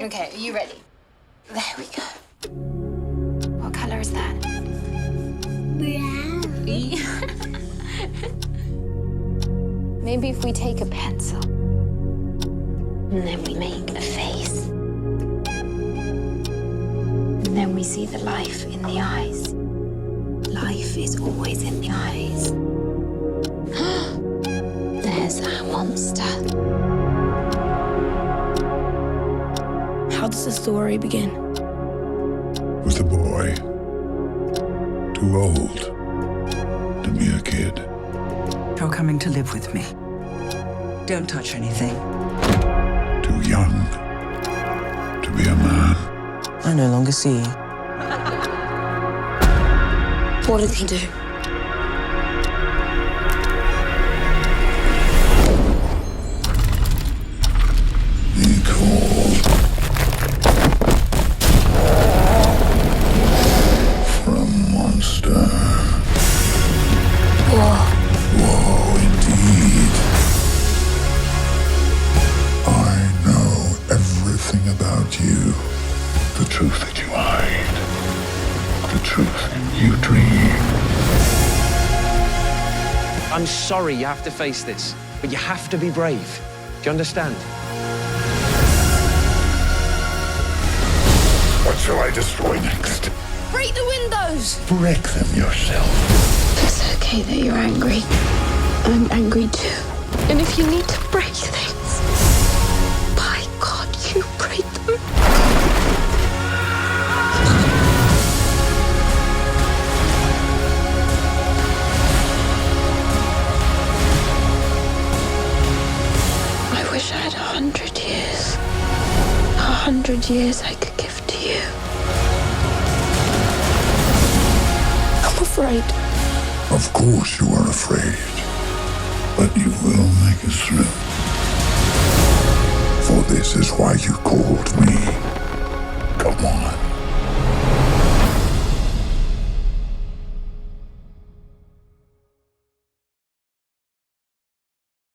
Okay, are you ready? There we go. What color is that? Brown. Maybe if we take a pencil and then we make a face. And then we see the life in the eyes. Life is always in the eyes. There's our monster. How does the story begin? With a boy too old to be a kid. You're coming to live with me. Don't touch anything. Too young to be a man. I no longer see you. What did he do? He called for a monster. Whoa, indeed. I know everything about you. The truth that you hide. The truth you dream. I'm sorry you have to face this, but you have to be brave. Do you understand? What shall I destroy next? Break the windows! Break them yourself. It's okay that you're angry. I'm angry too. And if you need to break things, by God, you break them. I wish I had 100 years. 100 years I could give to you. I'm afraid. Of course you are afraid, but you will make it through. For this is why you called me. Come on.